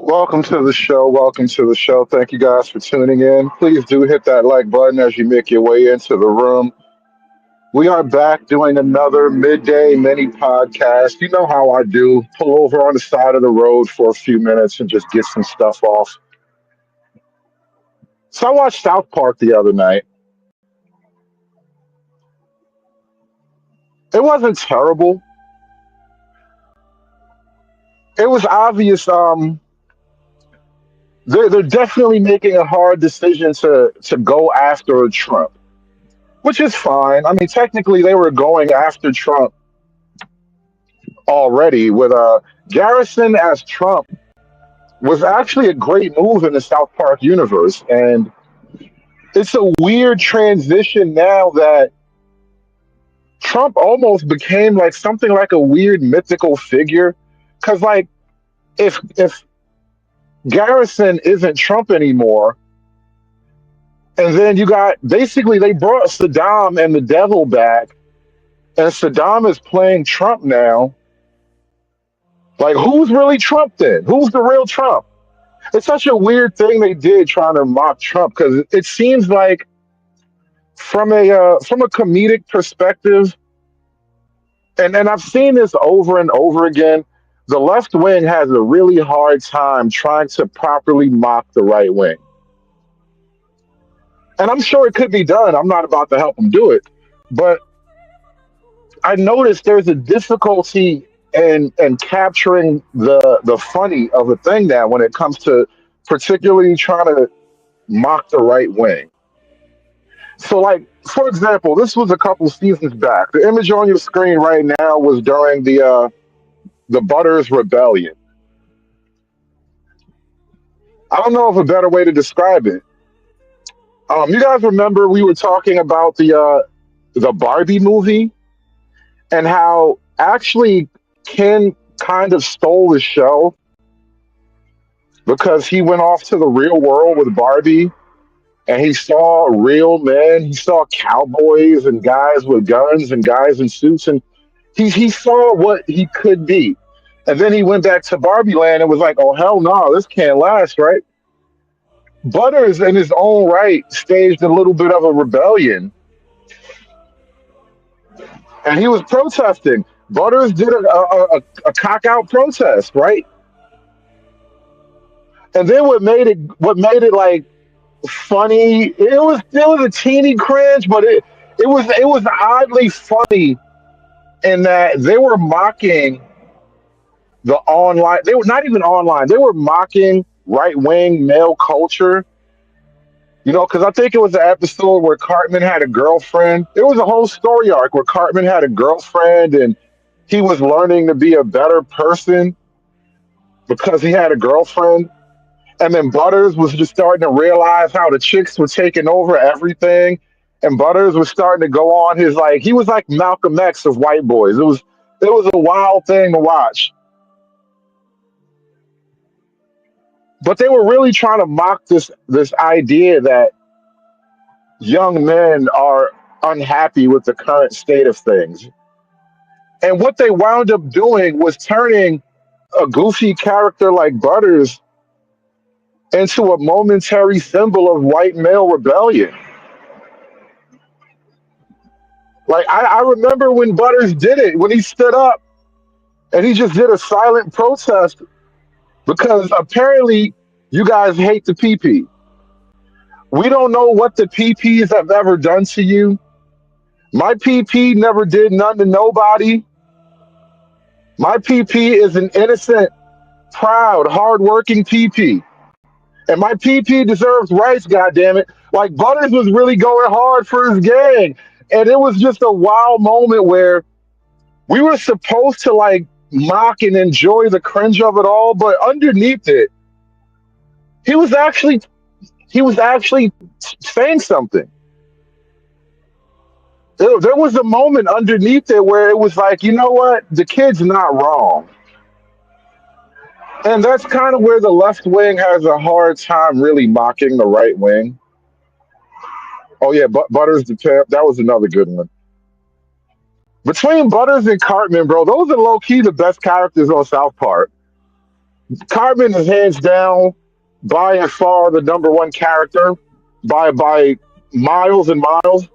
Welcome to the show. Welcome to the show. Thank you guys for tuning in. Please do hit that like button as you make your way into the room. We are back doing another midday mini podcast. You know how I do. Pull over on the side of the road for a few minutes and just get some stuff off. So I watched South Park the other night. It wasn't terrible. It was obvious. They're definitely making a hard decision to go after Trump, which is fine. I mean, technically, they were going after Trump already with Garrison as Trump was actually a great move in the South Park universe, and it's a weird transition now that Trump almost became like something like a weird mythical figure. Because like if Garrison isn't Trump anymore, and then you got basically they brought Saddam and the devil back, and Saddam is playing Trump now. Like who's really Trump then? Who's the real Trump? It's such a weird thing they did trying to mock Trump because it seems like from a comedic perspective, and I've seen this over and over again. The left wing has a really hard time trying to properly mock the right wing, and I'm sure it could be done. I'm not about to help them do it, but I noticed there's a difficulty in capturing the funny of a thing now when it comes to particularly trying to mock the right wing. So, like for example, this was a couple seasons back. The image on your screen right now was during the Butters Rebellion. I don't know of a better way to describe it. You guys remember we were talking about the Barbie movie and how actually Ken kind of stole the show because he went off to the real world with Barbie and he saw real men. He saw cowboys and guys with guns and guys in suits, and he saw what he could be. And then he went back to Barbie Land and was like, "Oh hell no, this can't last, right?" Butters, in his own right, staged a little bit of a rebellion, and he was protesting. Butters did a cock out protest, right? And then what made it like funny? It was a teeny cringe, but it was oddly funny in that they were mocking the online. They were not even online. They were mocking right wing male culture. Because I think it was an episode where Cartman had a girlfriend. It was a whole story arc where Cartman had a girlfriend and he was learning to be a better person because he had a girlfriend. And then Butters was just starting to realize how the chicks were taking over everything. And Butters was starting to go on his like he was like Malcolm X of white boys. It was a wild thing to watch. But they were really trying to mock this idea that young men are unhappy with the current state of things. And what they wound up doing was turning a goofy character like Butters into a momentary symbol of white male rebellion. Like I remember when Butters did it, when he stood up and he just did a silent protest because apparently you guys hate the PP. We don't know what the PPs have ever done to you. My PP never did nothing to nobody. My PP is an innocent, proud, hardworking PP. And my PP deserves rights, goddammit. Like Butters was really going hard for his gang. And it was just a wild moment where we were supposed to like mock and enjoy the cringe of it all, but underneath it, he was actually he was actually saying something. There was a moment underneath it where it was like, you know what? The kid's not wrong. And that's kind of where the left wing has a hard time really mocking the right wing. Oh yeah, Butters the Pimp. That was another good one. Between Butters and Cartman, bro, those are low key the best characters on South Park. Cartman is hands down by and far the number one character by miles and miles.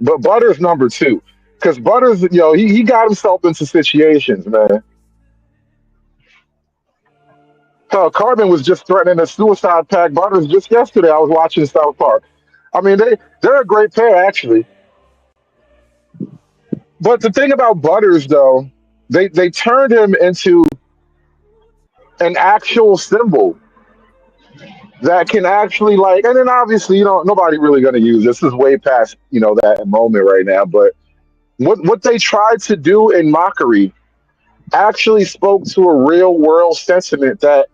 But Butters number two. Because Butters, he got himself into situations, man. Hell, Cartman was just threatening a suicide pact. Butters just yesterday. I was watching South Park. I mean, they're a great pair, actually. But the thing about Butters, though, they turned him into an actual symbol that can actually like, and then obviously, nobody really going to use this. This is way past that moment right now. But what they tried to do in Mockery actually spoke to a real world sentiment that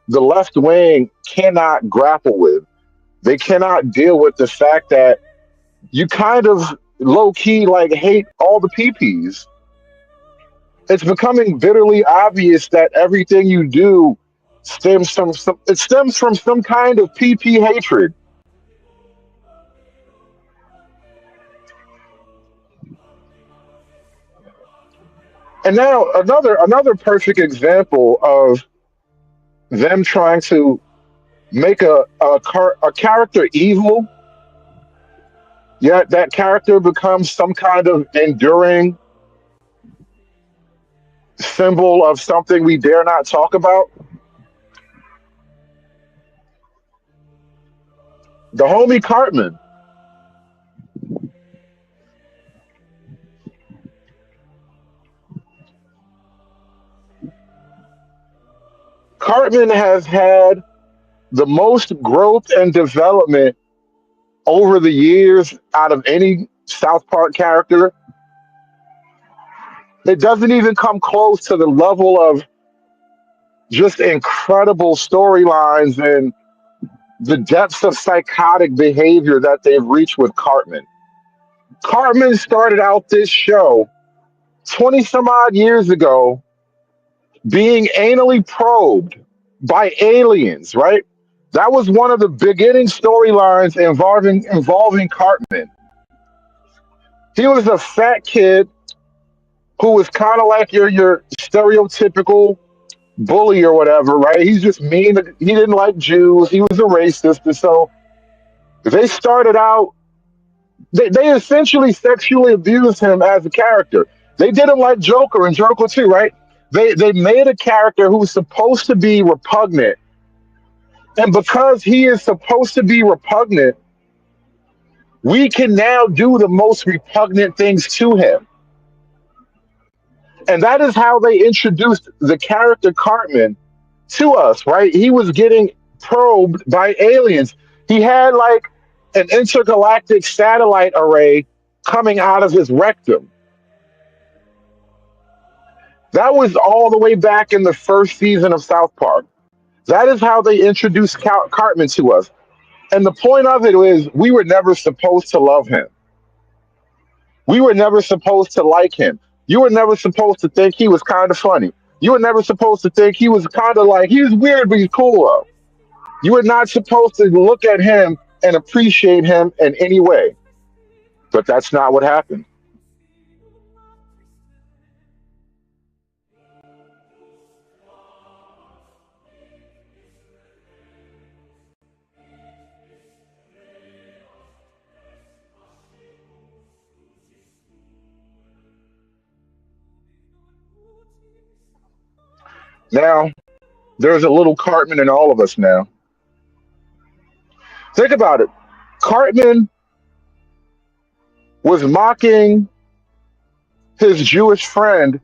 the left wing cannot grapple with. They cannot deal with the fact that you kind of low key like hate all the PPs. It's becoming bitterly obvious that everything you do stems from some kind of PP hatred. And now another perfect example of them trying to make a character evil, yet that character becomes some kind of enduring symbol of something we dare not talk about. The homie Cartman. Cartman has had the most growth and development over the years out of any South Park character. It doesn't even come close to the level of just incredible storylines and the depths of psychotic behavior that they've reached with Cartman. Cartman started out this show 20 some odd years ago being anally probed by aliens, right? That was one of the beginning storylines involving Cartman. He was a fat kid who was kind of like your stereotypical bully or whatever, right? He's just mean. He didn't like Jews. He was a racist, and so they started out. They essentially sexually abused him as a character. They did him like Joker and Joker too, right? They made a character who's supposed to be repugnant, and because he is supposed to be repugnant, we can now do the most repugnant things to him. And that is how they introduced the character Cartman to us, right? He was getting probed by aliens. He had like an intergalactic satellite array coming out of his rectum. That was all the way back in the first season of South Park. That is how they introduced Cartman to us. And the point of it is, we were never supposed to love him. We were never supposed to like him. You were never supposed to think he was kind of funny. You were never supposed to think he was kind of like, he was weird, but he's cool though. You were not supposed to look at him and appreciate him in any way. But that's not what happened. Now, there's a little Cartman in all of us now. Think about it. Cartman was mocking his Jewish friend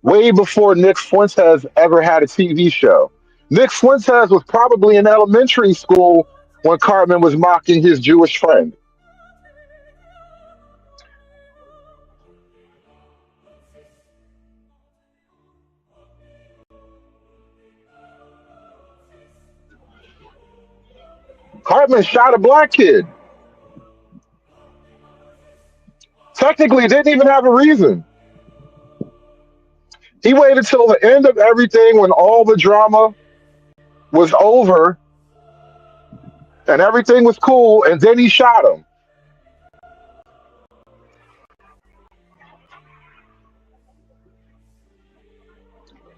way before Nick Fuentes ever had a TV show. Nick Fuentes was probably in elementary school when Cartman was mocking his Jewish friend. Cartman shot a black kid. Technically, didn't even have a reason. He waited till the end of everything when all the drama was over and everything was cool, and then he shot him.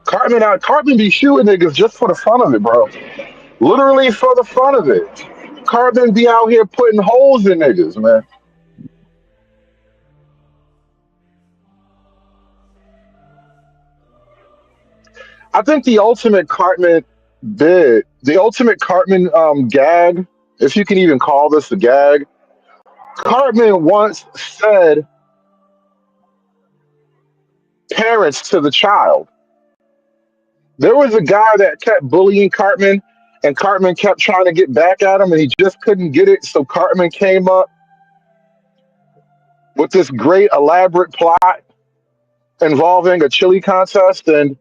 Cartman be shooting niggas just for the fun of it, bro. Literally for the fun of it. Cartman be out here putting holes in niggas, man. I think the ultimate Cartman gag, if you can even call this a gag, Cartman once said parents to the child. There was a guy that kept bullying Cartman, and Cartman kept trying to get back at him, and he just couldn't get it. So Cartman came up with this great elaborate plot involving a chili contest. And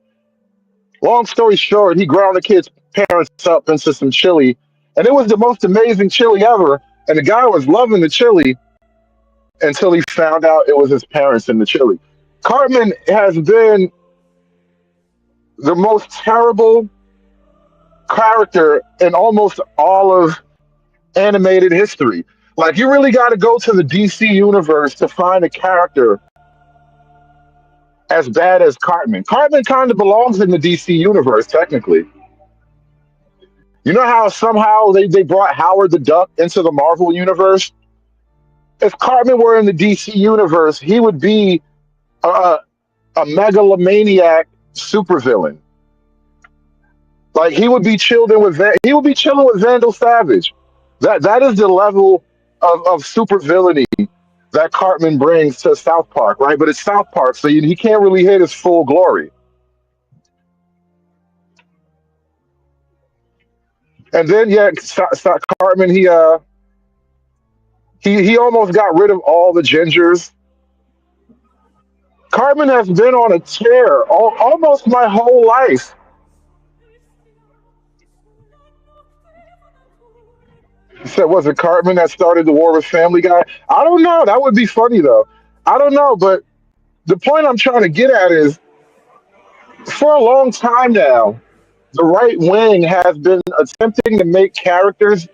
long story short, he ground the kid's parents up into some chili, and it was the most amazing chili ever. And the guy was loving the chili until he found out it was his parents in the chili. Cartman has been the most terrible character in almost all of animated history. Like, you really got to go to the DC universe to find a character as bad as Cartman. Cartman kind of belongs in the DC universe, technically. You know how somehow they brought Howard the Duck into the Marvel universe? If Cartman were in the DC universe, he would be a, a megalomaniac supervillain. Like, he would be chilling with Vandal Savage. That is the level of super villainy that Cartman brings to South Park, right? But it's South Park, so he can't really hit his full glory. And then yeah, Cartman he almost got rid of all the gingers. Cartman has been on a tear almost my whole life. You said, was it Cartman that started the war with Family Guy? I don't know. That would be funny though. I don't know, but the point I'm trying to get at is, for a long time now, the right wing has been attempting to make characters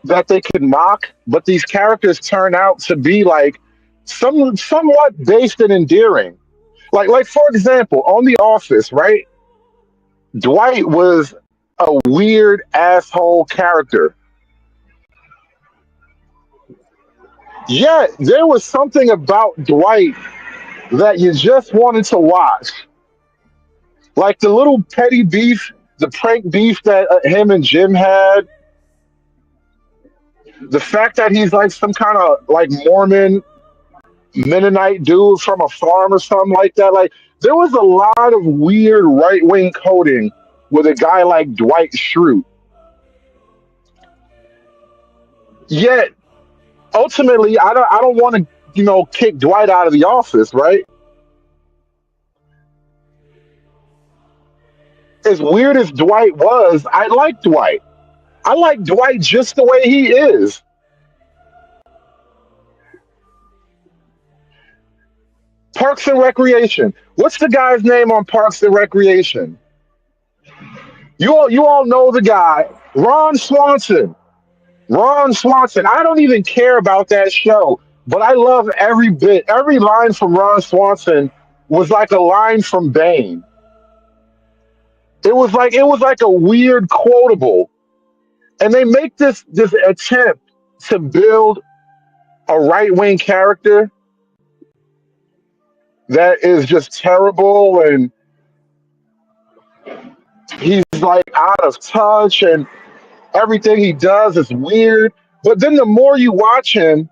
that they could mock, but these characters turn out to be like somewhat based and endearing. Like for example, on The Office, right? Dwight was a weird asshole character. Yet there was something about Dwight that you just wanted to watch. Like the little petty beef, the prank beef that him and Jim had, the fact that he's like some kind of like Mormon Mennonite dude from a farm or something like that. Like, there was a lot of weird right wing coding with a guy like Dwight Schrute. Yet ultimately, I don't want to kick Dwight out of the office, right? As weird as Dwight was, I like Dwight. I like Dwight just the way he is. Parks and Recreation. What's the guy's name on Parks and Recreation? You all know the guy, Ron Swanson. Ron Swanson. I don't even care about that show, but I love every bit. Every line from Ron Swanson was like a line from Bane. It was like a weird quotable, and they make this attempt to build a right wing character that is just terrible, and he's like out of touch, and everything he does is weird. But then the more you watch him,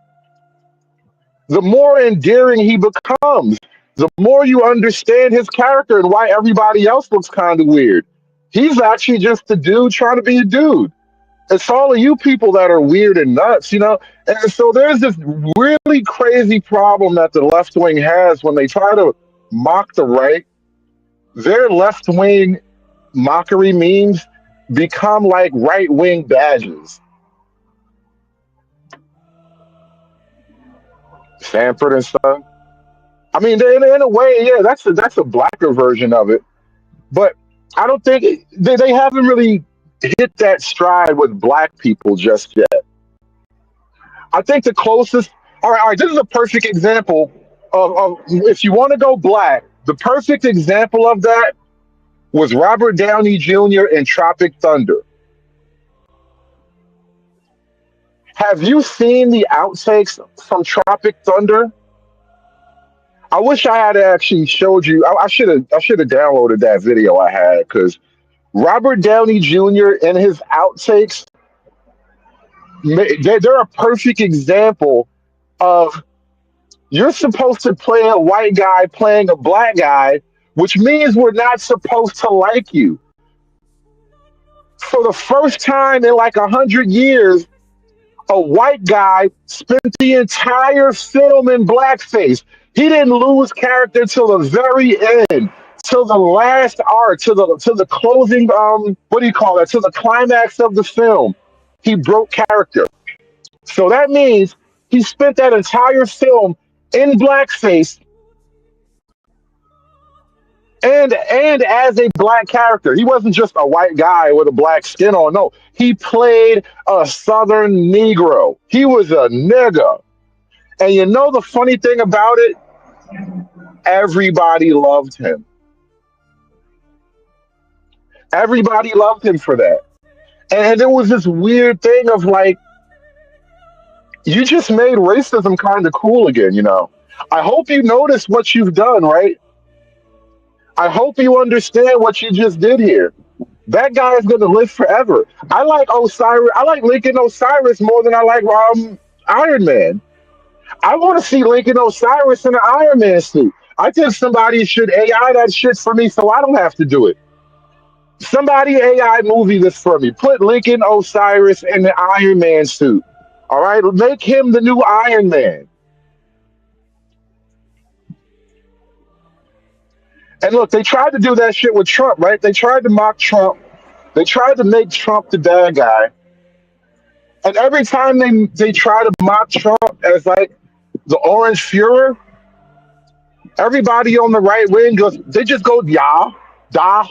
the more endearing he becomes. The more you understand his character and why everybody else looks kind of weird. He's actually just a dude trying to be a dude. It's all of you people that are weird and nuts. And so there's this really crazy problem that the left wing has when they try to mock the right. Their left wing mockery memes become like right wing badges. Sanford and Son. I mean, in a way, yeah, that's a blacker version of it. But I don't think they haven't really hit that stride with black people just yet. I think the closest. All right. This is a perfect example of if you want to go black. The perfect example of that was Robert Downey Jr. in Tropic Thunder. Have you seen the outtakes from Tropic Thunder? I wish I had actually showed you. I should have downloaded that video I had because Robert Downey Jr. and his outtakes, they're a perfect example of you're supposed to play a white guy playing a black guy, which means we're not supposed to like you. For the first time in like 100 years, a white guy spent the entire film in blackface. He didn't lose character till the very end, till the last art, to the closing. What do you call that? To the climax of the film, he broke character. So that means he spent that entire film in blackface and as a black character. He wasn't just a white guy with a black skin on. No, he played a Southern Negro. He was a nigga. And you know the funny thing about it? Everybody loved him. Everybody loved him for that. And it was this weird thing of like, you just made racism kind of cool again. I hope you notice what you've done, right? I hope you understand what you just did here. That guy is going to live forever. I like Osiris. I like Lincoln Osiris more than I like Iron Man. I want to see Lincoln Osiris in an Iron Man suit. I think somebody should AI that shit for me so I don't have to do it. Somebody AI movie this for me. Put Lincoln Osiris in the Iron Man suit. All right, make him the new Iron Man. And look, they tried to do that shit with Trump, right? They tried to mock Trump. They tried to make Trump the bad guy. And every time they try to mock Trump as like the Orange Fuhrer, everybody on the right wing they just go, ja, da,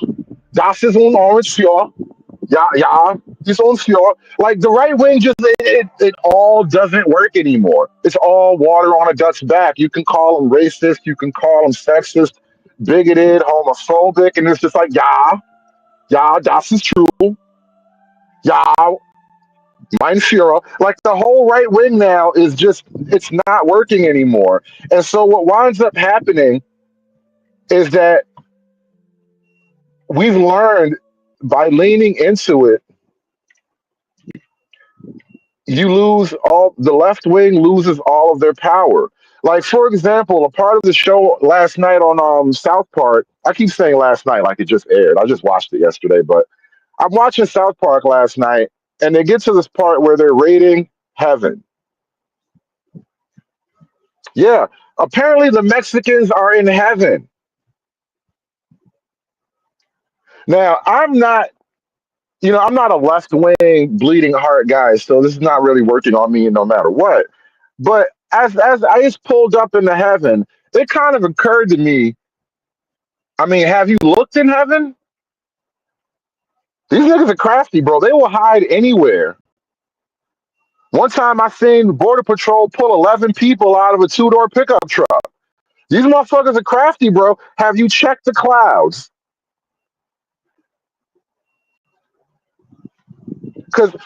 das ist ein Orange Fuhrer. Yeah, yeah, this on Fuhrer. Like the right wing it all doesn't work anymore. It's all water on a duck's back. You can call them racist, you can call them sexist, bigoted, homophobic, and it's just like, yeah, yeah, das ist true. Yeah, mein Führer. Like the whole right wing now is just, it's not working anymore. And so what winds up happening is that we've learned by leaning into it, the left wing loses all of their power. Like, for example, a part of the show last night on South Park, I keep saying last night like it just aired. I just watched it yesterday, but I'm watching South Park last night, and they get to this part where they're raiding heaven. Yeah, apparently the Mexicans are in heaven. Now, I'm not a left wing bleeding heart guy, so this is not really working on me no matter what. But as I just pulled up into heaven, it kind of occurred to me. I mean, have you looked in heaven? These niggas are crafty, bro. They will hide anywhere. One time I seen Border Patrol pull 11 people out of a two-door pickup truck. These motherfuckers are crafty, bro. Have you checked the clouds?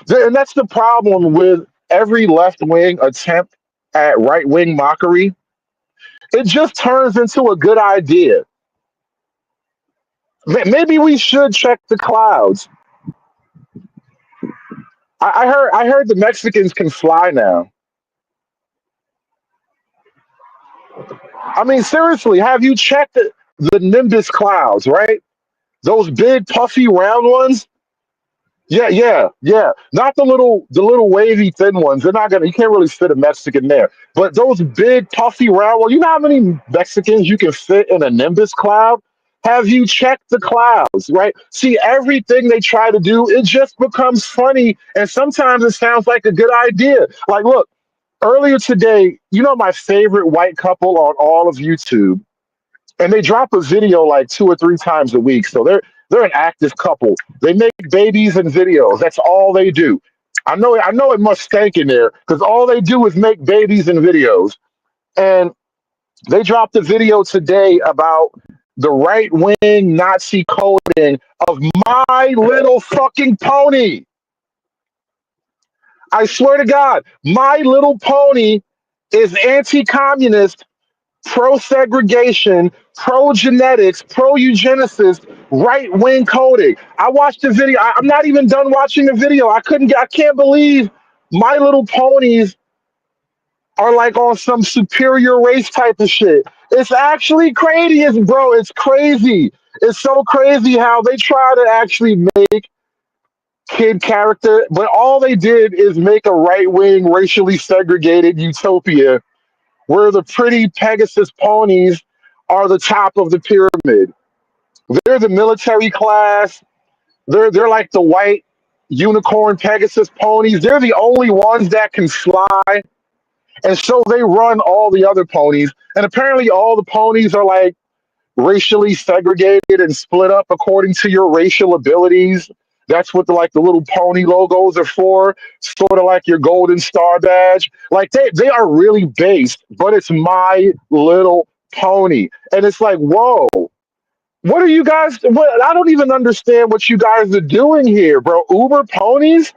And that's the problem with every left wing attempt at right wing mockery. It just turns into a good idea. Maybe we should check the clouds. I heard the Mexicans can fly now. I mean, seriously, have you checked the Nimbus clouds, right? Those big puffy round ones? Yeah, yeah, yeah. Not the little wavy thin ones. They're not gonna. You can't really fit a Mexican there. But those big puffy round ones. You know how many Mexicans you can fit in a Nimbus cloud? Have you checked the clouds? Right. See, everything they try to do, it just becomes funny, and sometimes it sounds like a good idea. Like, look, earlier today, my favorite white couple on all of YouTube, and they drop a video like 2 or 3 times a week. So they're an active couple. They make babies and videos. That's all they do. I know it must stank in there because all they do is make babies and videos. And they dropped a video today about the right wing Nazi coding of My Little Fucking Pony. I swear to God, My Little Pony is anti communist, pro segregation, pro genetics, pro eugenicist, right wing coding. I watched the video. I'm not even done watching the video. I can't believe My Little Ponies are like on some superior race type of shit. It's actually crazy, bro. It's crazy. It's so crazy how they try to actually make kid character, but all they did is make a right wing, racially segregated utopia where the pretty Pegasus ponies are the top of the pyramid. They're the military class. They're like the white unicorn Pegasus ponies. They're the only ones that can fly. And so they run all the other ponies. And apparently all the ponies are like racially segregated and split up according to your racial abilities. That's what the little pony logos are for, sort of like your golden star badge. Like they are really based, but it's My Little Pony. And it's like, whoa, what are you guys what I don't even understand what you guys are doing here, bro. Uber ponies?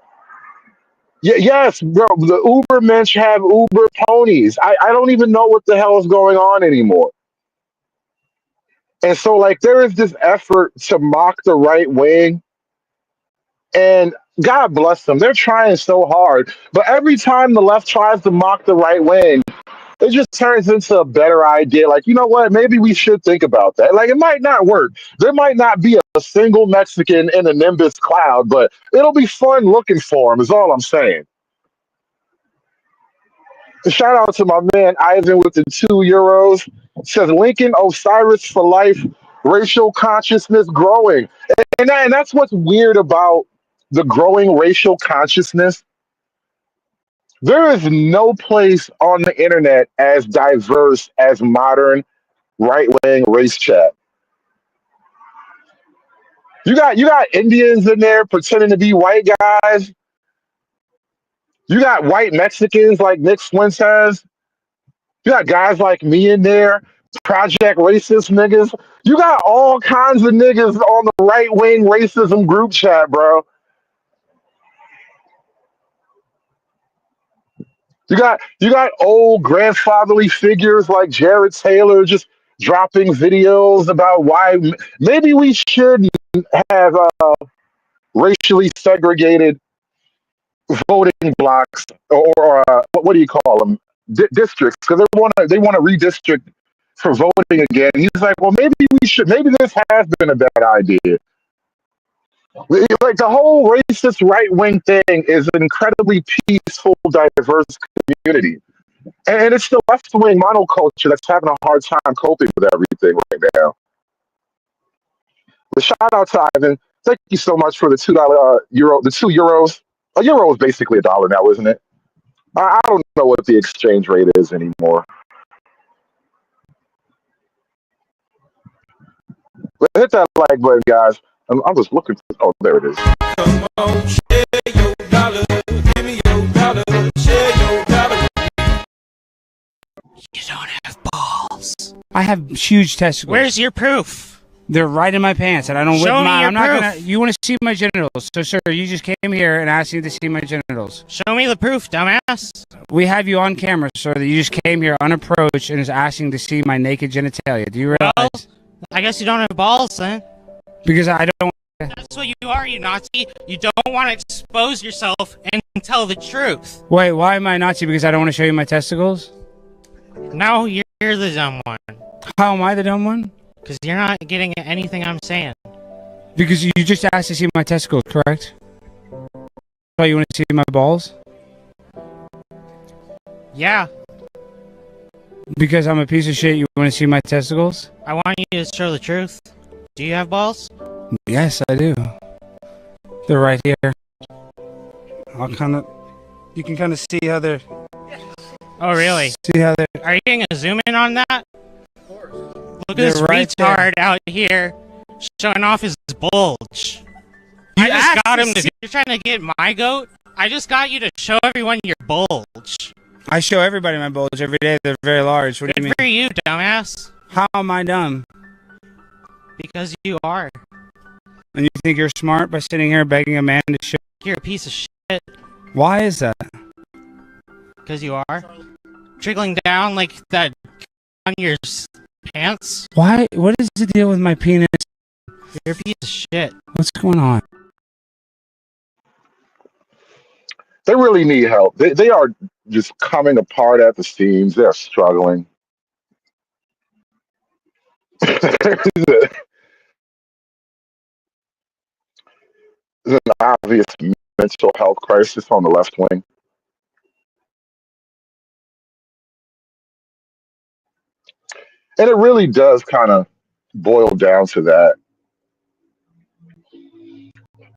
Yes, bro. The Uber mensch have Uber ponies. I don't even know what the hell is going on anymore. And so, like, there is this effort to mock the right wing, and God bless them. They're trying so hard. But every time the left tries to mock the right wing, it just turns into a better idea. Like, you know what? Maybe we should think about that. Like, it might not work. There might not be a single Mexican in a Nimbus cloud, but it'll be fun looking for them, is all I'm saying. Shout out to my man Ivan with the €2. Says Lincoln Osiris for life, racial consciousness growing. And that's what's weird about the growing racial consciousness. There is no place on the internet as diverse as modern right wing race chat. You got Indians in there pretending to be white guys. You got white Mexicans like Nick Fuentes. You got guys like me in there, Project Racist niggas. You got all kinds of niggas on the right wing racism group chat, bro. You got old grandfatherly figures like Jared Taylor just dropping videos about why maybe we should have racially segregated voting blocks or what do you call them districts because they want to redistrict for voting again. He's like, well, maybe we should. Maybe this has been a bad idea. Like the whole racist right wing thing is an incredibly peaceful, diverse community, and it's the left wing monoculture that's having a hard time coping with everything right now. But shout out to Ivan. Thank you so much for the the €2. A euro is basically a dollar now, isn't it? I don't know what the exchange rate is anymore. But hit that like button, guys. I'm just looking for. Oh, there it is. Come on, share your dollar. Give me your dollar. Share your dollar. You don't have balls. I have huge testicles. Where's your proof? They're right in my pants, and I don't. Show me your I'm not proof. gonna. You want to see my genitals? So, sir, you just came here and asked me to see my genitals. Show me the proof, dumbass. We have you on camera, sir. That you just came here unapproached and is asking to see my naked genitalia. Do you realize? Well, I guess you don't have balls then. Because I don't. That's what you are, you Nazi. You don't want to expose yourself and tell the truth. Wait, why am I Nazi? Because I don't want to show you my testicles? No, you're the dumb one. How am I the dumb one? Because you're not getting anything I'm saying. Because you just asked to see my testicles, correct? Oh, you want to see my balls? Yeah. Because I'm a piece of shit, you want to see my testicles? I want you to show the truth. Do you have balls? Yes, I do. They're right here. You can kind of see how they're... Oh, really? See how they're... Are you getting a zoom in on that? Of course. Look at this retard out here showing off his bulge. I just got him to... You're trying to get my goat? I just got you to show everyone your bulge. I show everybody my bulge every day. They're very large. What do you mean? Good for you, dumbass. How am I dumb? Because you are. And you think you're smart by sitting here begging a man to show? You're a piece of shit. Why is that? Because you are. Trickling down like that on your pants. Why? What is the deal with my penis? You're a piece of shit. What's going on? They really need help. They are just coming apart at the seams. They're struggling. There's an obvious mental health crisis on the left wing. And it really does kind of boil down to that.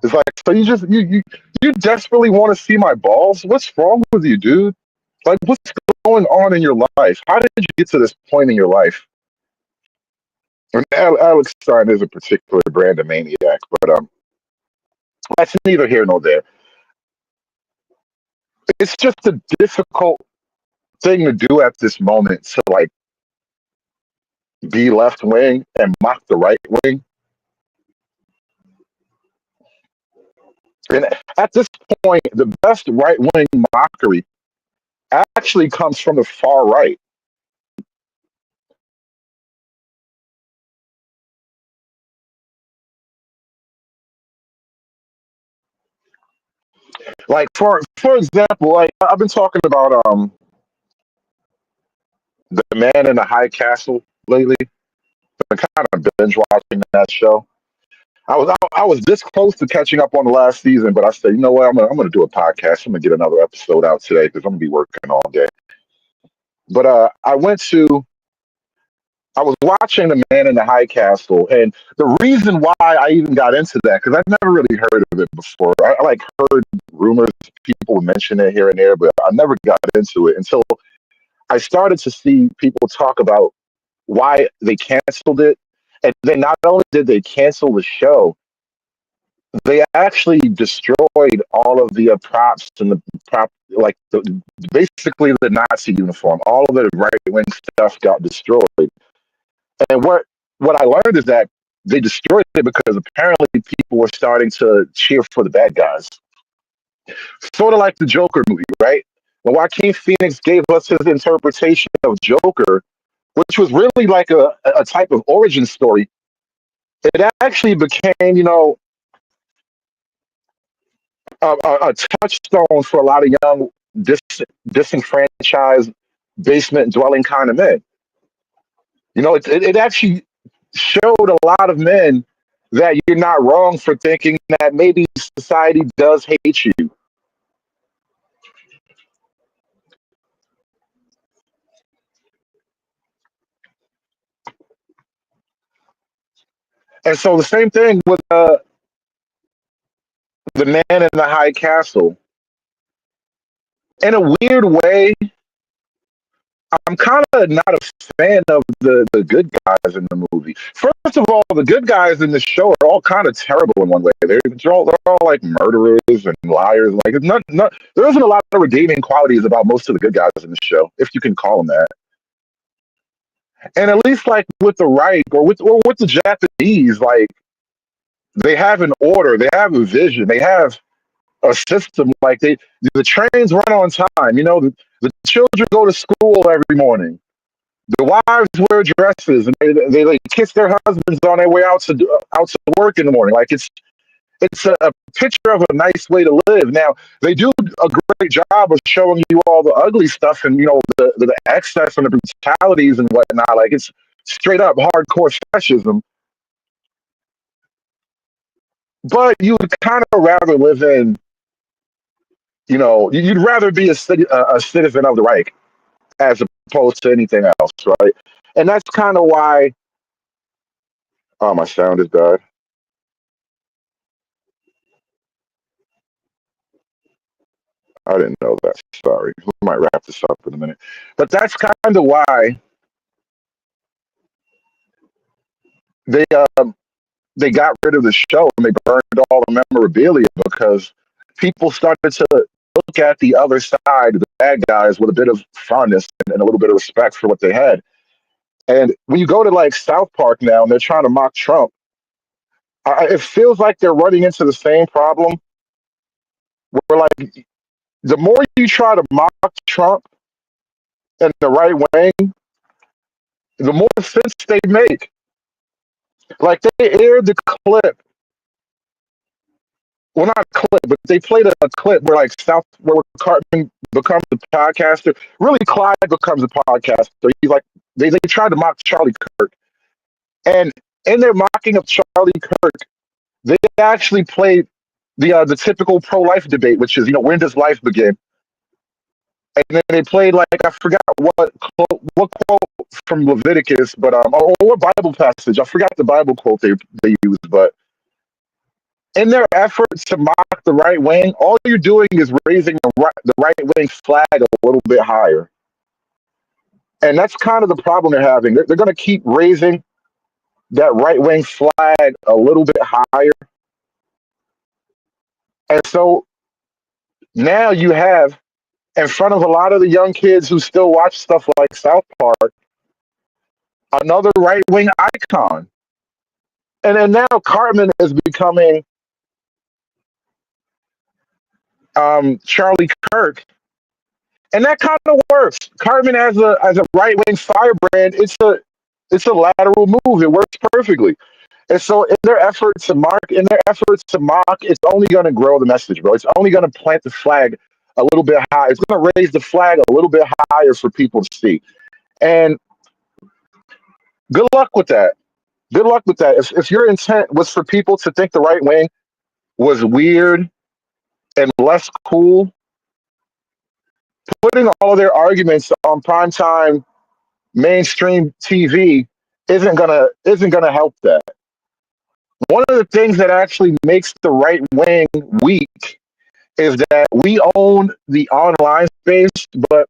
It's like, so you desperately want to see my balls? What's wrong with you, dude? Like, what's going on in your life? How did you get to this point in your life? And Alex Stein is a particular brand of maniac, but that's neither here nor there. It's just a difficult thing to do at this moment to like be left wing and mock the right wing. And at this point, the best right wing mockery actually comes from the far right. Like for example, like I've been talking about the Man in the High Castle lately. Been kind of binge watching that show. I was this close to catching up on the last season, but I said, you know what, I'm gonna do a podcast. I'm gonna get another episode out today because I'm gonna be working all day. But I was watching The Man in the High Castle, and the reason why I even got into that because I've never really heard of it before. I like heard rumors, people mention it here and there, but I never got into it until I started to see people talk about why they canceled it, and then not only did they cancel the show, they actually destroyed all of the props and the basically the Nazi uniform. All of the right wing stuff got destroyed. And what I learned is that they destroyed it because apparently people were starting to cheer for the bad guys. Sort of like the Joker movie, right? When Joaquin Phoenix gave us his interpretation of Joker, which was really like a type of origin story, it actually became, a touchstone for a lot of young, disenfranchised, basement dwelling kind of men. It actually showed a lot of men that you're not wrong for thinking that maybe society does hate you. And so the same thing with the Man in the High Castle. In a weird way, I'm kind of not a fan of the good guys in the movie. First of all, the good guys in the show are all kind of terrible in one way. They're all like murderers and liars. Like it's not there isn't a lot of redeeming qualities about most of the good guys in the show, if you can call them that. And at least like with the right or with the Japanese, like they have an order, they have a vision, they have a system. Like the trains run on time. The children go to school every morning. The wives wear dresses and they like kiss their husbands on their way out to work in the morning. Like it's a picture of a nice way to live. Now they do a great job of showing you all the ugly stuff and the excess and the brutalities and whatnot. Like it's straight up hardcore fascism. But you would kind of rather live in, you'd rather be a citizen of the Reich as opposed to anything else, right? And that's kind of why. Oh, my sound is bad. I didn't know that. Sorry. We might wrap this up in a minute. But that's kind of why they they got rid of the show and they burned all the memorabilia because people started to look at the other side, the bad guys, with a bit of fondness and a little bit of respect for what they had. And when you go to like South Park now and they're trying to mock Trump, it feels like they're running into the same problem where like the more you try to mock Trump and the right wing, the more sense they make. Like they aired the clip, well not a clip, but they played a clip where like where Cartman becomes a podcaster. Really, Clyde becomes a podcaster. He's like they tried to mock Charlie Kirk, and in their mocking of Charlie Kirk, they actually played the typical pro life debate, which is when does life begin? And then they played like I forgot what quote from Leviticus, but or what Bible passage. I forgot the Bible quote they used, but in their efforts to mock the right wing, all you're doing is raising the right wing flag a little bit higher, and that's kind of the problem they're having. They're going to keep raising that right wing flag a little bit higher, and so now you have in front of a lot of the young kids who still watch stuff like South Park another right wing icon. And then now Cartman is becoming Charlie Kirk, and that kind of works. Cartman as a right wing firebrand, it's a lateral move. It works perfectly. And so in their efforts to mock, it's only going to grow the message, bro. It's only going to plant the flag a little bit high. It's going to raise the flag a little bit higher for people to see. And good luck with that. Good luck with that. If your intent was for people to think the right wing was weird and less cool, putting all of their arguments on primetime mainstream TV isn't gonna help that. One of the things that actually makes the right wing weak is that we own the online space, but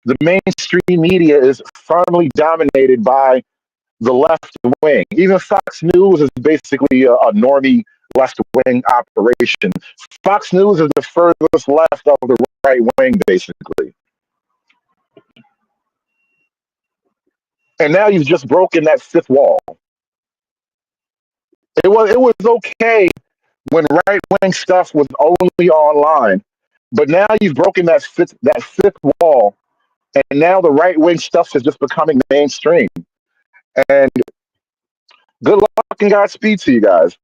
the mainstream media is firmly dominated by the left wing. Even Fox News is basically a normie left wing operation. Fox News is the furthest left of the right wing, basically. And now you've just broken that fifth wall. It was okay when right wing stuff was only online, but now you've broken that fifth wall, and now the right wing stuff is just becoming mainstream. And good luck and Godspeed to you guys.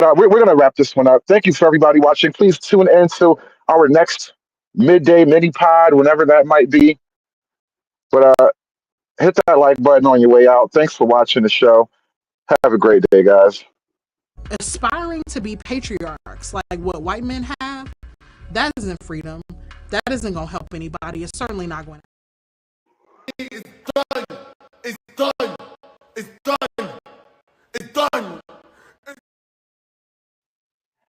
We're going to wrap this one up. Thank you for everybody watching. Please tune in to our next midday mini pod, whenever that might be. But hit that like button on your way out. Thanks for watching the show. Have a great day, guys. Aspiring to be patriarchs like what white men have, that isn't freedom. That isn't going to help anybody. It's certainly not going to. It's done. It's done. It's done.